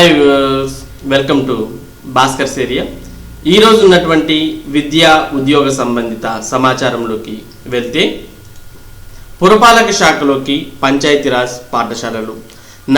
Hi viewers, welcome to Bhaskar's area. ఈరోజు ఉన్నటువంటి విద్యా ఉద్యోగ సంబంధిత సమాచారంలోకి వెళ్తే, పురపాలక శాఖలోకి పంచాయతీరాజ్ పాఠశాలలు,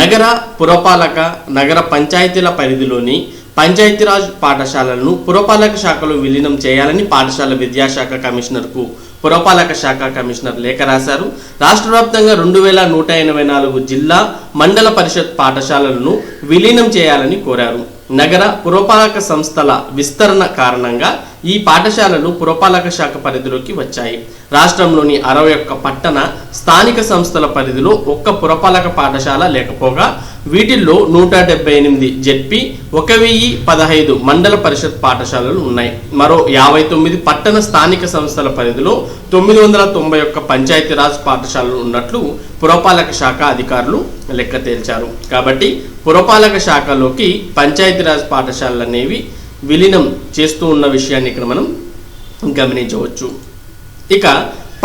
నగర పురపాలక నగర పంచాయతీల పరిధిలోని పంచాయతీరాజ్ పాఠశాలలను పురపాలక శాఖలో విలీనం చేయాలని పాఠశాల విద్యాశాఖ కమిషనర్కు పురపాలక శాఖ కమిషనర్ లేఖ రాశారు. రాష్ట్ర వ్యాప్తంగా 2184 జిల్లా మండల పరిషత్ పాఠశాలలను విలీనం చేయాలని కోరారు. నగర పురపాలక సంస్థల విస్తరణ కారణంగా ఈ పాఠశాలలు పురపాలక శాఖ పరిధిలోకి వచ్చాయి. రాష్ట్రంలోని 61 పట్టణ స్థానిక సంస్థల పరిధిలో ఒక్క పురపాలక పాఠశాల లేకపోగా వీటిల్లో 178 జెడ్పీ, 1015 మండల పరిషత్ పాఠశాలలు ఉన్నాయి. మరో 59 పట్టణ స్థానిక సంస్థల పరిధిలో 991 పంచాయతీరాజ్ పాఠశాలలు ఉన్నట్లు పురపాలక శాఖ అధికారులు లెక్క తేల్చారు. కాబట్టి పురపాలక శాఖలోకి పంచాయతీరాజ్ పాఠశాలలు అనేవి విలీనం చేస్తూ ఉన్న విషయాన్ని ఇక్కడ మనం గమనించవచ్చు. ఇక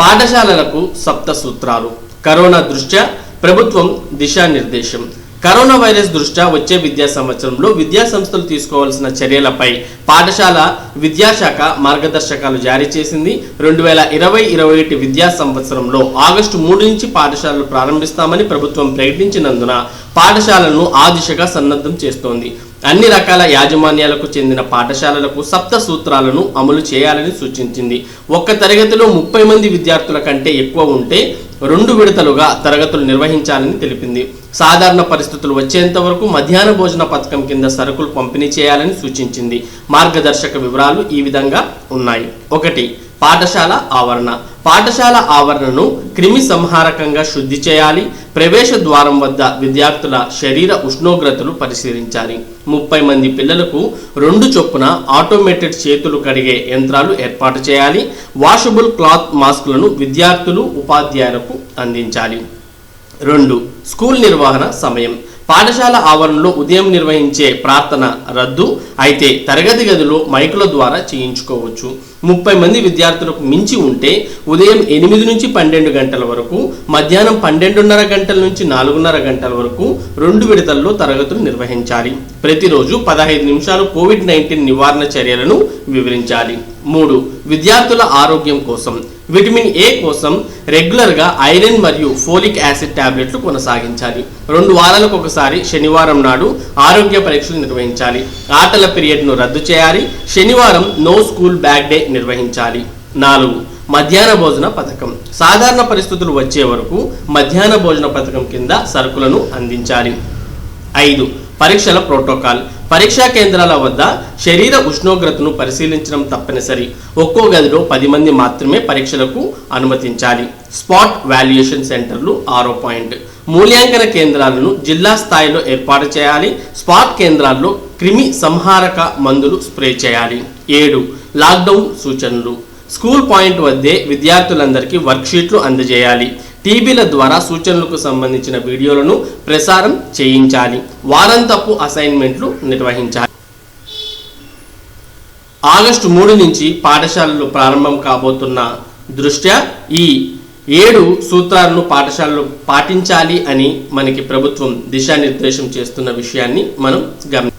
పాఠశాలలకు సప్త సూత్రాలు. కరోనా దృష్ట్యా ప్రభుత్వం దిశానిర్దేశం. కరోనా వైరస్ దృష్ట్యా వచ్చే విద్యా సంవత్సరంలో విద్యా సంస్థలు తీసుకోవాల్సిన చర్యలపై పాఠశాల విద్యాశాఖ మార్గదర్శకాలు జారీ చేసింది. 2020-21 విద్యా సంవత్సరంలో ఆగస్టు 3 నుంచి పాఠశాలలు ప్రారంభిస్తామని ప్రభుత్వం ప్రకటించినందున పాఠశాలను ఆ దిశగా సన్నద్ధం చేస్తోంది. అన్ని రకాల యాజమాన్యాలకు చెందిన పాఠశాలలకు సప్త సూత్రాలను అమలు చేయాలని సూచించింది. ఒక్క తరగతిలో 30 మంది విద్యార్థుల కంటే ఎక్కువ ఉంటే 2 విడతలుగా తరగతులు నిర్వహించాలని తెలిపింది. సాధారణ పరిస్థితులు వచ్చేంత వరకు మధ్యాహ్న భోజన పథకం కింద సరుకులు పంపిణీ చేయాలని సూచించింది. మార్గదర్శక వివరాలు ఈ విధంగా ఉన్నాయి. 1. పాఠశాల ఆవరణ. పాఠశాల ఆవరణను క్రిమి సంహారకంగా శుద్ధి చేయాలి. ప్రవేశ ద్వారం వద్ద విద్యార్థుల శరీర ఉష్ణోగ్రతలు పరిశీలించాలి. 30 మంది పిల్లలకు 2 చొప్పున ఆటోమేటెడ్ చేతులు కడిగే యంత్రాలు ఏర్పాటు చేయాలి. వాషబుల్ క్లాత్ మాస్కులను విద్యార్థులు ఉపాధ్యాయులకు అందించాలి. 2. స్కూల్ నిర్వహణ సమయం. పాఠశాల ఆవరణలో ఉదయం నిర్వహించే ప్రార్థన రద్దు అయితే తరగతి గదిలో మైకుల ద్వారా చేయించుకోవచ్చు. 30 మంది విద్యార్థులకు మించి ఉంటే ఉదయం 8 నుంచి 12 గంటల వరకు, మధ్యాహ్నం 12:30 గంటల నుంచి 4:30 గంటల వరకు 2 విడతల్లో తరగతులు నిర్వహించాలి. ప్రతిరోజు 15 నిమిషాలు కోవిడ్-19 నివారణ చర్యలను వివరించాలి. 3. విద్యార్థుల ఆరోగ్యం కోసం. విటమిన్ ఏ కోసం రెగ్యులర్గా ఐరన్ మరియు ఫోలిక్ యాసిడ్ టాబ్లెట్లు కొనసాగించాలి. 2 వారాలకు ఒకసారి శనివారం నాడు ఆరోగ్య పరీక్షలు నిర్వహించాలి. ఆటల పీరియడ్ను రద్దు చేయాలి. శనివారం నో స్కూల్ బ్యాగ్ డే నిర్వహించాలి. 4. మధ్యాహ్న భోజన పథకం. సాధారణ పరిస్థితులు వచ్చే వరకు మధ్యాహ్న భోజన పథకం కింద సరుకులను అందించాలి. 5. పరీక్షల ప్రోటోకాల్. పరీక్షా కేంద్రాల వద్ద శరీర ఉష్ణోగ్రతను పరిశీలించడం తప్పనిసరి. ఒక్కో గదిలో 10 మంది మాత్రమే పరీక్షలకు అనుమతించాలి. స్పాట్ వాల్యుయేషన్ సెంటర్లు 6 పాయింట్. మూల్యాంకన కేంద్రాలను జిల్లా స్థాయిలో ఏర్పాటు చేయాలి. స్పాట్ కేంద్రాల్లో క్రిమి సంహారక మందులు స్ప్రే చేయాలి. 7. లాక్డౌన్ సూచనలు. స్కూల్ పాయింట్ వద్దే విద్యార్థులందరికీ వర్క్షీట్లు అందజేయాలి. టీవీల ద్వారా సూచనలకు సంబంధించిన వీడియోలను ప్రసారం చేయించాలి. వారాంతపు అసైన్మెంట్లు నిర్వహించాలి. ఆగస్టు 3 నుంచి పాఠశాలలు ప్రారంభం కాబోతున్న దృష్ట్యా ఈ 7 సూత్రాలను పాఠశాలలో పాటించాలి అని మనకి ప్రభుత్వం దిశానిర్దేశం చేస్తున్న విషయాన్ని మనం గమనించాలి.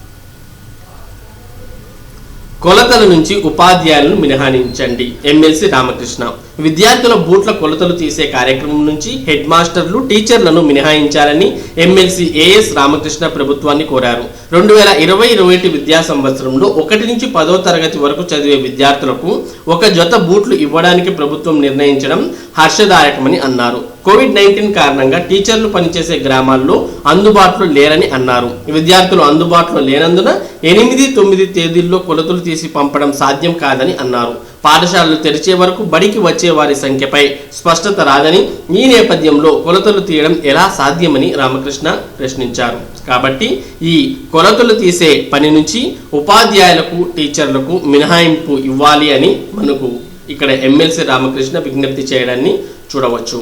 కొలతల నుంచి ఉపాధ్యాయులను మినహాయించండి. ఎమ్మెల్సీ రామకృష్ణ. విద్యార్థుల బూట్ల కొలతలు తీసే కార్యక్రమం నుంచి హెడ్ మాస్టర్లు, టీచర్లను మినహాయించాలని ఎమ్మెల్సీ ఏఎస్ రామకృష్ణ ప్రభుత్వాన్ని కోరారు. 2020-21 విద్యా సంవత్సరంలో 1 నుంచి 10వ తరగతి వరకు చదివే విద్యార్థులకు 1 జత బూట్లు ఇవ్వడానికి ప్రభుత్వం నిర్ణయించడం హర్షదాయకమని అన్నారు. కోవిడ్-19 కారణంగా టీచర్లు పనిచేసే గ్రామాల్లో అందుబాటులో లేరని అన్నారు. విద్యార్థులు అందుబాటులో లేనందున 8-9 తేదీల్లో కొలతలు తీసి పంపడం సాధ్యం కాదని అన్నారు. పాఠశాలలు తెరిచే వరకు బడికి వచ్చే వారి సంఖ్యపై స్పష్టత రాదని, ఈ నేపథ్యంలో కొలతలు తీయడం ఎలా సాధ్యమని రామకృష్ణ ప్రశ్నించారు. కాబట్టి ఈ కొలతలు తీసే పని నుంచి ఉపాధ్యాయులకు, టీచర్లకు మినహాయింపు ఇవ్వాలి అని మనకు ఇక్కడ ఎమ్మెల్సీ రామకృష్ణ విజ్ఞప్తి చేయడాన్ని చూడవచ్చు.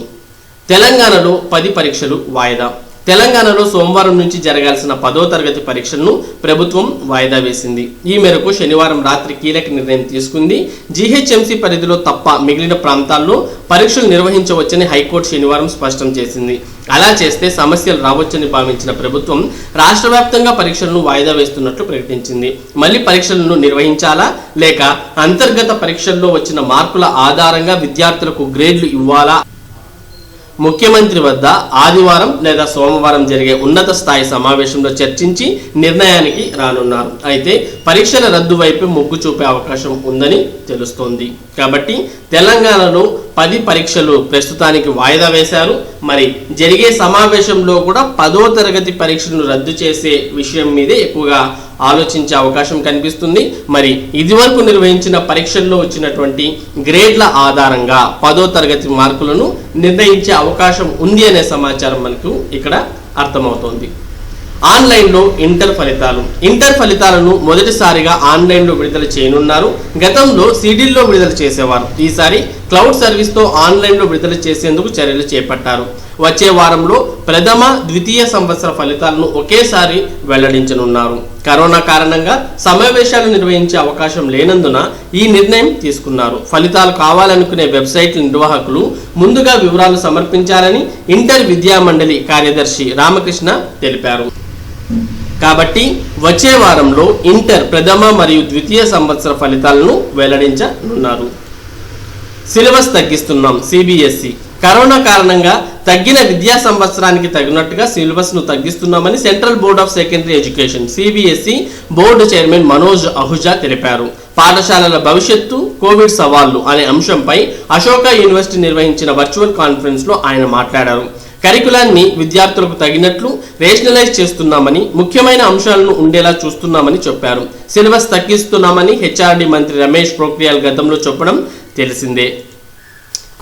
తెలంగాణలో 10 పరీక్షలు వాయిదా. తెలంగాణలో సోమవారం నుంచి జరగాల్సిన 10వ తరగతి పరీక్షలను ప్రభుత్వం వాయిదా వేసింది. ఈ మేరకు శనివారం రాత్రి కీలక నిర్ణయం తీసుకుంది. జీహెచ్ఎంసీ పరిధిలో తప్ప మిగిలిన ప్రాంతాల్లో పరీక్షలు నిర్వహించవచ్చని హైకోర్టు శనివారం స్పష్టం చేసింది. అలా చేస్తే సమస్యలు రావచ్చని భావించిన ప్రభుత్వం రాష్ట్ర వ్యాప్తంగా పరీక్షలను వాయిదా వేస్తున్నట్లు ప్రకటించింది. మళ్ళీ పరీక్షలను నిర్వహించాలా లేక అంతర్గత పరీక్షల్లో వచ్చిన మార్కుల ఆధారంగా విద్యార్థులకు గ్రేడ్లు ఇవ్వాలా ముఖ్యమంత్రి వద్ద ఆదివారం లేదా సోమవారం జరిగే ఉన్నత స్థాయి సమావేశంలో చర్చించి నిర్ణయానికి రానున్నారు. అయితే పరీక్షల రద్దు వైపు మొగ్గు చూపే అవకాశం ఉందని తెలుస్తోంది. కాబట్టి తెలంగాణలో 10 పరీక్షలు ప్రస్తుతానికి వాయిదా వేశారు. మరి జరిగే సమావేశంలో కూడా 10వ తరగతి పరీక్షలను రద్దు చేసే విషయం మీదే ఎక్కువగా ఆలోచించే అవకాశం కనిపిస్తుంది. మరి ఇదివరకు నిర్వహించిన పరీక్షల్లో వచ్చినటువంటి గ్రేడ్ల ఆధారంగా 10వ తరగతి మార్కులను నిర్ణయించే అవకాశం ఉంది అనే సమాచారం మనకు ఇక్కడ అర్థమవుతోంది. ఆన్లైన్లో ఇంటర్ ఫలితాలను మొదటిసారిగా ఆన్లైన్లో విడుదల చేయనున్నారు. గతంలో సీడీల్లో విడుదల చేసేవారు. ఈసారి క్లౌడ్ సర్వీస్తో ఆన్లైన్లో విడుదల చేసేందుకు చర్యలు చేపట్టారు. వచ్చే వారంలో ప్రథమ ద్వితీయ సంవత్సర ఫలితాలను ఒకేసారి వెల్లడించనున్నారు. కరోనా కారణంగా సమావేశాలు నిర్వహించే అవకాశం లేనందున ఈ నిర్ణయం తీసుకున్నారు. ఫలితాలు కావాలనుకునే వెబ్సైట్ల నిర్వాహకులు ముందుగా వివరాలు సమర్పించాలని ఇంటర్ విద్యా మండలి కార్యదర్శి రామకృష్ణ తెలిపారు. కాబట్టి వచ్చే వారంలో ఇంటర్ ప్రథమ మరియు ద్వితీయ సంవత్సర ఫలితాలను వెల్లడించనున్నారు. సిలబస్ తగ్గిస్తున్నాం. సిబిఎస్ఈ కరోనా కారణంగా తగ్గిన విద్యా సంవత్సరానికి తగినట్టుగా సిలబస్ను తగ్గిస్తున్నామని central board of secondary education CBSE board chairman Manoj Ahuja తెలిపారు. పాఠశాలల భవిష్యత్తు, కోవిడ్ సవాళ్లు అనే అంశంపై అశోక యూనివర్సిటీ నిర్వహించిన వర్చువల్ కాన్ఫరెన్స్లో ఆయన మాట్లాడారు. కరికులాన్ని విద్యార్థులకు తగినట్లు రేషనలైజ్ చేస్తున్నామని, ముఖ్యమైన అంశాలను ఉండేలా చూస్తున్నామని చెప్పారు. సిలబస్ తగ్గిస్తున్నామని హెచ్ఆర్డి మంత్రి రమేష్ పోఖ్రియాల్ గతంలో చెప్పడం తెలిసిందే.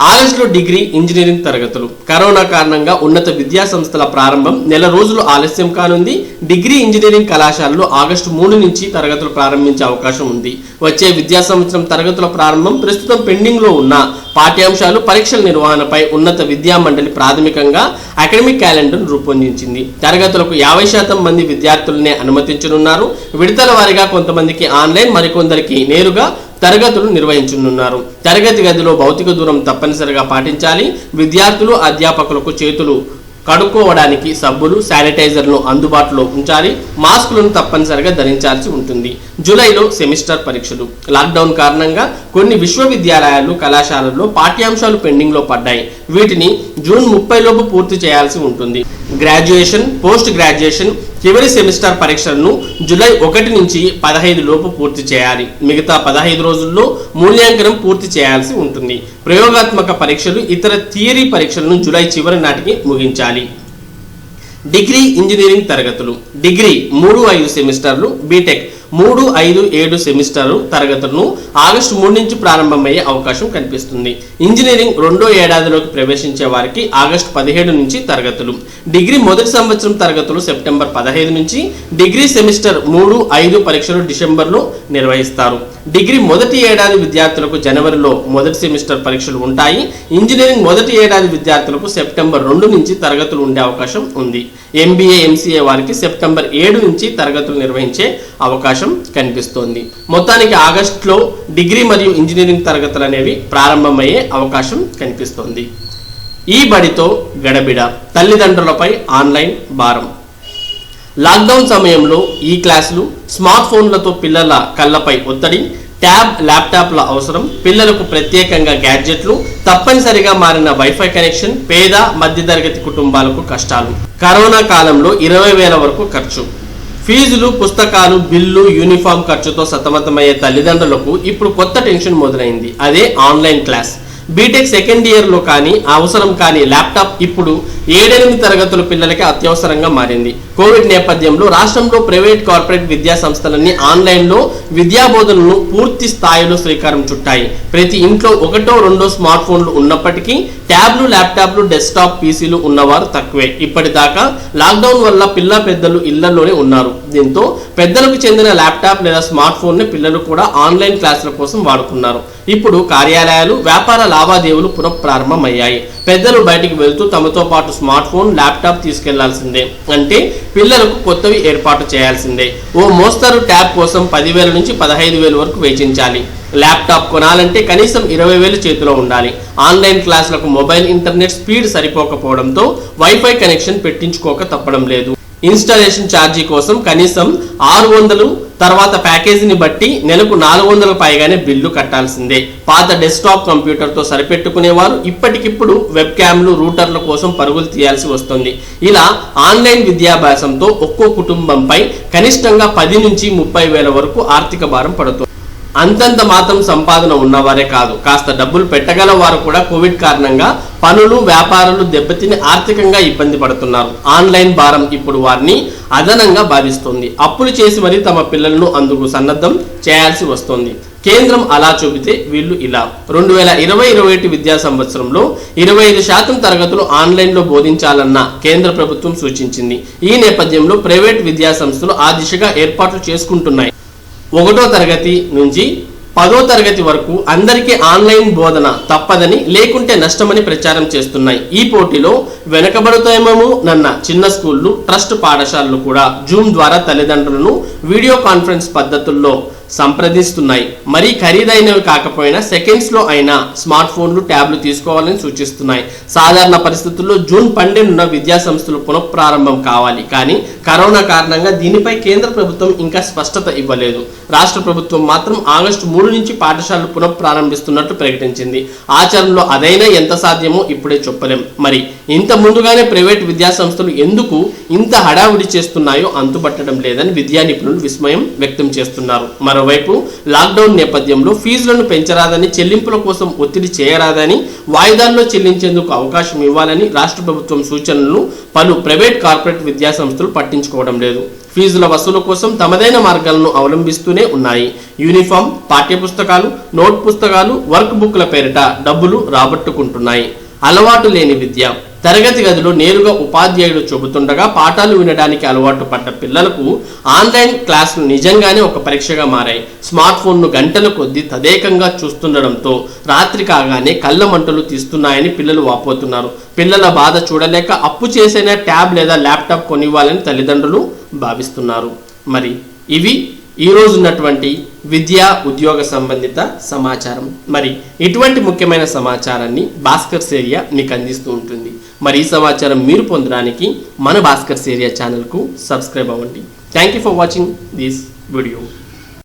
ఆగస్టులో డిగ్రీ, ఇంజనీరింగ్ తరగతులు కరోనా కారణంగా ఉన్నత విద్యా సంస్థల ప్రారంభం నెల రోజులు ఆలస్యం కానుంది. డిగ్రీ, ఇంజనీరింగ్ కళాశాలలో ఆగస్టు 3 నుంచి తరగతులు ప్రారంభించే అవకాశం ఉంది. వచ్చే విద్యా సంవత్సరం తరగతుల ప్రారంభం ప్రస్తుతం పెండింగ్ లో ఉన్న పాఠ్యాంశాలు, పరీక్షల నిర్వహణపై ఉన్నత విద్యా మండలి ప్రాథమికంగా అకాడమిక్ క్యాలెండర్ రూపొందించింది. తరగతులకు 50% మంది విద్యార్థులనే అనుమతించనున్నారు. విడతల వారీగా కొంతమందికి ఆన్లైన్, మరికొందరికి నేరుగా తరగతులు నిర్వహించనున్నారు. తరగతి గదిలో భౌతిక దూరం తప్పనిసరిగా పాటించాలి. విద్యార్థులు, అధ్యాపకులకు చేతులు కడుక్కోవడానికి సబ్బులు, శానిటైజర్లను అందుబాటులో ఉంచాలి. మాస్కులను తప్పనిసరిగా ధరించాల్సి ఉంటుంది. జూలైలో సెమిస్టర్ పరీక్షలు లాక్డౌన్ కారణంగా కొన్ని విశ్వవిద్యాలయాలు, కళాశాలల్లో పాఠ్యాంశాలు పెండింగ్ లో పడ్డాయి. వీటిని జూన్ 30 లోపు పూర్తి చేయాల్సి ఉంటుంది. గ్రాడ్యుయేషన్, పోస్ట్ గ్రాడ్యుయేషన్ చివరి సెమిస్టర్ పరీక్షలను జూలై 1 నుంచి 15 లోపు పూర్తి చేయాలి. మిగతా 15 రోజుల్లో మూల్యాంకనం పూర్తి చేయాల్సి ఉంటుంది. ప్రయోగాత్మక పరీక్షలు, ఇతర థియరీ పరీక్షలను జూలై చివరి నాటికి ముగించాలి. డిగ్రీ, ఇంజనీరింగ్ తరగతులు డిగ్రీ 3-5 సెమిస్టర్లు, బీటెక్ 3-5-7 సెమిస్టర్ తరగతులను ఆగస్టు 3 నుంచి ప్రారంభమయ్యే అవకాశం కనిపిస్తుంది. ఇంజనీరింగ్ 2వ ఏడాదిలోకి ప్రవేశించే వారికి ఆగస్టు 17 నుంచి తరగతులు. డిగ్రీ మొదటి సంవత్సరం తరగతులు సెప్టెంబర్ 15 నుంచి. డిగ్రీ సెమిస్టర్ 3-5 పరీక్షలు డిసెంబర్లో నిర్వహిస్తారు. డిగ్రీ మొదటి ఏడాది విద్యార్థులకు జనవరిలో మొదటి సెమిస్టర్ పరీక్షలు ఉంటాయి. ఇంజనీరింగ్ మొదటి ఏడాది విద్యార్థులకు సెప్టెంబర్ 2 నుంచి తరగతులు ఉండే అవకాశం ఉంది. ఎంబీఏ, ఎంసీఏ వారికి సెప్టెంబర్ 7 నుంచి తరగతులు నిర్వహించే అవకాశం కనిపిస్తోంది. మొత్తానికి ఆగస్టులో డిగ్రీ మరియు ఇంజనీరింగ్ తరగతులు అనేవి ప్రారంభమయ్యే అవకాశం కనిపిస్తోంది. ఈ బడితో గడబిడ, తల్లిదండ్రులపై ఆన్లైన్ భారం. లాక్డౌన్ సమయంలో ఈ క్లాసులు, స్మార్ట్ ఫోన్లతో పిల్లల కళ్ళపై ఒత్తిడి, ట్యాబ్, ల్యాప్టాప్ల అవసరం, పిల్లలకు ప్రత్యేకంగా గ్యాడ్జెట్లు, తప్పనిసరిగా మారిన వైఫై కనెక్షన్, పేద మధ్యతరగతి కుటుంబాలకు కష్టాలు. కరోనా కాలంలో 20,000 వరకు ఖర్చు. ఫీజులు, పుస్తకాలు, బిల్లు, యూనిఫామ్ ఖర్చుతో సతమతమయ్యే తల్లిదండ్రులకు ఇప్పుడు కొత్త టెన్షన్ మొదలైంది. అదే ఆన్లైన్ క్లాస్. బీటెక్ సెకండ్ ఇయర్లో కానీ అవసరం కానీ ల్యాప్టాప్ ఇప్పుడు 7-8 తరగతుల పిల్లలకి అత్యవసరంగా మారింది. కోవిడ్ నేపథ్యంలో రాష్ట్రంలో ప్రైవేట్, కార్పొరేట్ విద్యా సంస్థలన్నీ ఆన్లైన్లో విద్యాబోధనను పూర్తి స్థాయిలో శ్రీకారం చుట్టాయి. ప్రతి ఇంట్లో 1-2 స్మార్ట్ ఫోన్లు ఉన్నప్పటికీ ట్యాబ్లు, ల్యాప్టాప్లు, డెస్క్టాప్ పీసీలు ఉన్నవారు తక్కువే. ఇప్పటిదాకా లాక్డౌన్ వల్ల పిల్ల పెద్దలు ఇళ్లలోనే ఉన్నారు. దీంతో పెద్దలకు చెందిన ల్యాప్టాప్ లేదా స్మార్ట్ ఫోన్ ని పిల్లలు కూడా ఆన్లైన్ క్లాసుల కోసం వాడుకున్నారు. ఇప్పుడు కార్యాలయాలు, వ్యాపార లావాదేవీలు పునఃప్రారంభమయ్యాయి. పెద్దలు బయటికి వెళ్తూ తమతో పాటు స్మార్ట్ ఫోన్, ల్యాప్టాప్ తీసుకెళ్లాల్సిందే. అంటే పిల్లలకు కొత్తవి ఏర్పాటు చేయాల్సిందే. ఓ మోస్తరు ట్యాబ్ కోసం 10,000 నుంచి 15,000 వరకు వెచ్చించాలి. ల్యాప్టాప్ కొనాలంటే కనీసం 20,000 చేతిలో ఉండాలి. ఆన్లైన్ క్లాసులకు మొబైల్ ఇంటర్నెట్ స్పీడ్ సరిపోకపోవడంతో వైఫై కనెక్షన్ పెట్టించుకోక తప్పడం లేదు. ఇన్స్టాలేషన్ ఛార్జీ కోసం కనీసం 600, తర్వాత ప్యాకేజీని బట్టి నెలకు 400 పైగానే బిల్లు కట్టాల్సిందే. పాత డెస్క్టాప్ కంప్యూటర్తో సరిపెట్టుకునేవారు ఇప్పటికిప్పుడు వెబ్ క్యామ్లు, రూటర్ల కోసం పరుగులు తీయాల్సి వస్తుంది. ఇలా ఆన్లైన్ విద్యాభ్యాసంతో ఒక్కో కుటుంబంపై కనిష్టంగా 10 నుంచి 30,000 వరకు ఆర్థిక భారం పడుతుంది. అంతంత మాత్రం సంపాదన ఉన్నవారే కాదు, కాస్త డబ్బులు పెట్టగల వారు కూడా కోవిడ్ కారణంగా పనులు, వ్యాపారాలు దెబ్బతిని ఆర్థికంగా ఇబ్బంది పడుతున్నారు. ఆన్లైన్ భారం ఇప్పుడు వారిని అదనంగా బాధిస్తుంది. అప్పులు చేసి మరీ తమ పిల్లలను అందుకు సన్నద్ధం చేయాల్సి వస్తుంది. కేంద్రం అలా చూపితే వీళ్ళు ఇలా. 2020-21 విద్యా సంవత్సరంలో 25% తరగతులు ఆన్లైన్లో బోధించాలన్న కేంద్ర ప్రభుత్వం సూచించింది. ఈ నేపథ్యంలో ప్రైవేట్ విద్యా సంస్థలు ఆ దిశగా ఏర్పాట్లు చేసుకుంటున్నాయి. 1వ తరగతి నుంచి 10వ తరగతి వరకు అందరికీ ఆన్లైన్ బోధన తప్పదని, లేకుంటే నష్టమని ప్రచారం చేస్తున్నాయి. ఈ పోటీలో వెనకబడుతాయేమో నన్న చిన్న స్కూళ్లు, ట్రస్ట్ పాఠశాలలు కూడా జూమ్ ద్వారా తల్లిదండ్రులను వీడియో కాన్ఫరెన్స్ పద్ధతుల్లో సంప్రదిస్తున్నాయి. మరీ ఖరీదైనవి కాకపోయినా సెకండ్స్లో అయినా స్మార్ట్ ఫోన్లు, ట్యాబ్లు తీసుకోవాలని సూచిస్తున్నాయి. సాధారణ పరిస్థితుల్లో జూన్ 12న విద్యా సంస్థలు పునఃప్రారంభం కావాలి. కానీ కరోనా కారణంగా దీనిపై కేంద్ర ప్రభుత్వం ఇంకా స్పష్టత ఇవ్వలేదు. రాష్ట్ర ప్రభుత్వం మాత్రం ఆగస్టు 3 నుంచి పాఠశాలలు పునఃప్రారంభిస్తున్నట్టు ప్రకటించింది. ఆచరణలో అదైనా ఎంత సాధ్యమో ఇప్పుడే చెప్పలేం. మరి ఇంత ముందుగానే ప్రైవేట్ విద్యా సంస్థలు ఎందుకు ఇంత హడావుడి చేస్తున్నాయో అంతుపట్టడం లేదని విద్యా నిపుణులు విస్మయం వ్యక్తం చేస్తున్నారు. మరోవైపు లాక్డౌన్ నేపథ్యంలో ఫీజులను పెంచరాదని, చెల్లింపుల కోసం ఒత్తిడి చేయరాదని, వాయిదాల్లో చెల్లించేందుకు అవకాశం ఇవ్వాలని రాష్ట్ర ప్రభుత్వం సూచనలను పలు ప్రైవేట్, కార్పొరేట్ విద్యా సంస్థలు పట్టించుకోవడం లేదు. ఫీజుల వసూలు కోసం తమదైన మార్గాలను అవలంబిస్తూనే ఉన్నాయి. యూనిఫామ్, పాఠ్యపుస్తకాలు, నోట్ పుస్తకాలు, వర్క్ బుక్ల పేరిట డబ్బులు రాబట్టుకుంటున్నాయి. అలవాటు లేని విద్య. తరగతి గదిలో నేరుగా ఉపాధ్యాయుడు చెబుతుండగా పాఠాలు వినడానికి అలవాటు పడ్డ పిల్లలకు ఆన్లైన్ క్లాసులు నిజంగానే ఒక పరీక్షగా మారాయి. స్మార్ట్ ఫోన్ను గంటల కొద్దీ తదేకంగా చూస్తుండడంతో రాత్రి కాగానే కళ్ళ మంటలు తీస్తున్నాయని పిల్లలు వాపోతున్నారు. పిల్లల బాధ చూడలేక అప్పు చేసైనా ట్యాబ్ లేదా ల్యాప్టాప్ కొనివ్వాలని తల్లిదండ్రులు భావిస్తున్నారు. మరి ఇవి ఈరోజు ఉన్నటువంటి విద్యా ఉద్యోగ సంబంధిత సమాచారం. మరి ఇటువంటి ముఖ్యమైన సమాచారాన్ని భాస్కర్స్ ఏరియా మీకు అందిస్తూ ఉంటుంది. మరి ఈ సమాచారం మీరు పొందడానికి మన భాస్కర్స్ ఏరియా ఛానల్కు సబ్స్క్రైబ్ అవ్వండి. Thank you for watching this video.